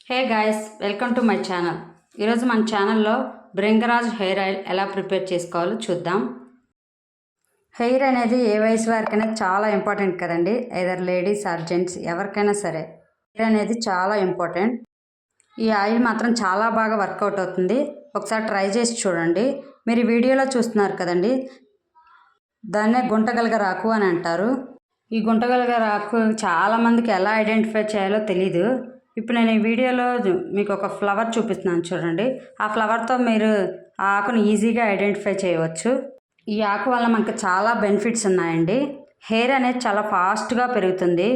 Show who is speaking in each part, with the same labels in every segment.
Speaker 1: Hey guys, welcome to my channel. ఈరోజు మన ఛానల్లో భృంగరాజ్ హెయిర్ ఆయిల్ ఎలా ప్రిపేర్ చేసుకోవాలో చూద్దాం. హెయిర్ అనేది ఏ వయసు వారికైనా చాలా ఇంపార్టెంట్ కదండి. ఐదర్ లేడీస్ ఆర్ జెంట్స్ ఎవరికైనా సరే హెయిర్ అనేది చాలా ఇంపార్టెంట్. ఈ ఆయిల్ మాత్రం చాలా బాగా వర్కౌట్ అవుతుంది. ఒకసారి ట్రై చేసి చూడండి. మీరు ఈ వీడియోలో చూస్తున్నారు కదండి, దాన్నే గుంటగలగ రాకు అని అంటారు. ఈ గుంటగలగ రాకు చాలామందికి ఎలా ఐడెంటిఫై చేయాలో తెలీదు. ఇప్పుడు నేను ఈ వీడియోలో మీకు ఒక ఫ్లవర్ చూపిస్తున్నాను చూడండి. ఆ ఫ్లవర్తో మీరు ఆ ఆకును ఈజీగా ఐడెంటిఫై చేయవచ్చు. ఈ ఆకు వల్ల మనకు చాలా బెనిఫిట్స్ ఉన్నాయండి. హెయిర్ అనేది చాలా ఫాస్ట్గా పెరుగుతుంది.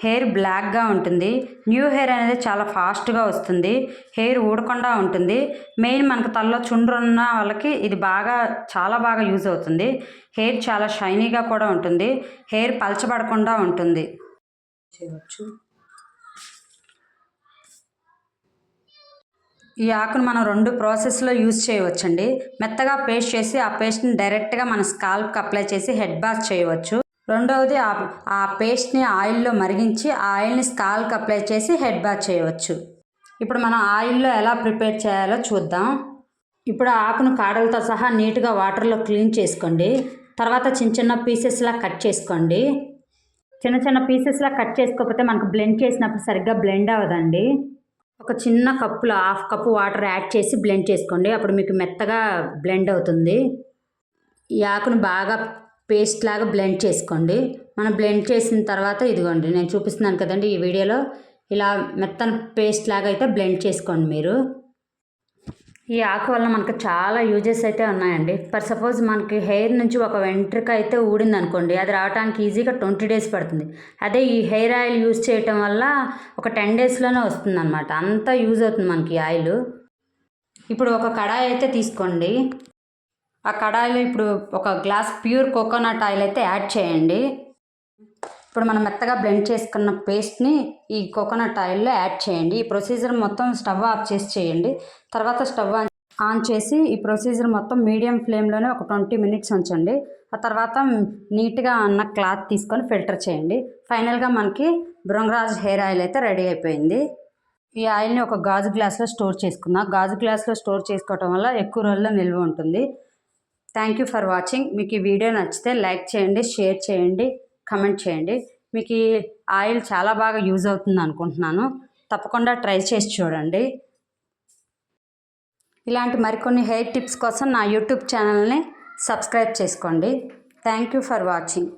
Speaker 1: హెయిర్ బ్లాక్గా ఉంటుంది. న్యూ హెయిర్ అనేది చాలా ఫాస్ట్గా వస్తుంది. హెయిర్ ఊడకుండా ఉంటుంది. మెయిన్ మనకు తలలో చుండ్రు ఉన్న వాళ్ళకి ఇది చాలా బాగా యూజ్ అవుతుంది. హెయిర్ చాలా షైనీగా కూడా ఉంటుంది. హెయిర్ పలచబడకుండా ఉంటుంది చేయవచ్చు. ఈ ఆకును మనం 2 ప్రాసెస్లో యూజ్ చేయవచ్చండి. మెత్తగా పేస్ట్ చేసి ఆ పేస్ట్ని డైరెక్ట్గా మన స్కాల్ప్కి అప్లై చేసి హెడ్ బాత్ చేయవచ్చు. రెండవది ఆ పేస్ట్ని ఆయిల్లో మరిగించి ఆ ఆయిల్ని స్కాల్ప్కి అప్లై చేసి హెడ్ బాత్ చేయవచ్చు. ఇప్పుడు మనం ఆయిల్లో ఎలా ప్రిపేర్ చేయాలో చూద్దాం. ఇప్పుడు ఆ ఆకును కాడలతో సహా నీట్గా వాటర్లో క్లీన్ చేసుకోండి. తర్వాత చిన్న చిన్న పీసెస్లా కట్ చేసుకోండి. చిన్న చిన్న పీసెస్లా కట్ చేసుకోకపోతే మనకు బ్లెండ్ చేసినప్పుడు సరిగ్గా బ్లెండ్ అవ్వదండి. ఒక చిన్న కప్పులో 1/2 కప్పు వాటర్ యాడ్ చేసి బ్లెండ్ చేసుకోండి. అప్పుడు మీకు మెత్తగా బ్లెండ్ అవుతుంది. ఈ ఆకును బాగా పేస్ట్ లాగా బ్లెండ్ చేసుకోండి. మనం బ్లెండ్ చేసిన తర్వాత ఇదిగోండి నేను చూపిస్తున్నాను కదండి ఈ వీడియోలో, ఇలా మెత్తని పేస్ట్ లాగా అయితే బ్లెండ్ చేసుకోండి మీరు. ఈ ఆకు వల్ల మనకు చాలా యూజెస్ అయితే ఉన్నాయండి. ఫర్ సపోజ్ మనకి హెయిర్ నుంచి ఒక వెంట్రుక అయితే ఊడింది అనుకోండి, అది రావడానికి ఈజీగా 20 డేస్ పడుతుంది. అదే ఈ హెయిర్ ఆయిల్ యూజ్ చేయటం వల్ల ఒక 10 డేస్లోనే వస్తుంది అనమాట. అంతా యూజ్ అవుతుంది మనకి ఆయిల్. ఇప్పుడు ఒక కడాయి అయితే తీసుకోండి. ఆ కడాయిలో ఇప్పుడు ఒక గ్లాస్ ప్యూర్ కోకోనట్ ఆయిల్ అయితే యాడ్ చేయండి. ఇప్పుడు మనం మెత్తగా బ్లెండ్ చేసుకున్న పేస్ట్ని ఈ కోకోనట్ ఆయిల్లో యాడ్ చేయండి. ఈ ప్రొసీజర్ మొత్తం స్టవ్ ఆఫ్ చేసి చేయండి. తర్వాత స్టవ్ ఆన్ చేసి ఈ ప్రొసీజర్ మొత్తం మీడియం ఫ్లేమ్లోనే ఒక 20 మినిట్స్ ఉంచండి. ఆ తర్వాత నీట్గా అన్న క్లాత్ తీసుకొని ఫిల్టర్ చేయండి. ఫైనల్గా మనకి భృంగరాజ్ హెయిర్ ఆయిల్ అయితే రెడీ అయిపోయింది. ఈ ఆయిల్ని ఒక గాజు గ్లాస్లో స్టోర్ చేసుకుందాం. గాజు గ్లాస్లో స్టోర్ చేసుకోవటం వల్ల ఎక్కువ రోజుల్లో నిల్వ ఉంటుంది. Thank you for watching. మీకు ఈ వీడియో నచ్చితే లైక్ చేయండి, షేర్ చేయండి, కమెంట్ చేయండి. మీకు ఈ ఆయిల్ చాలా బాగా యూజ్ అవుతుంది అనుకుంటున్నాను. తప్పకుండా ట్రై చేసి చూడండి. ఇలాంటి మరికొన్ని హెయిర్ టిప్స్ కోసం నా యూట్యూబ్ ఛానల్ని సబ్స్క్రైబ్ చేసుకోండి. Thank you for watching.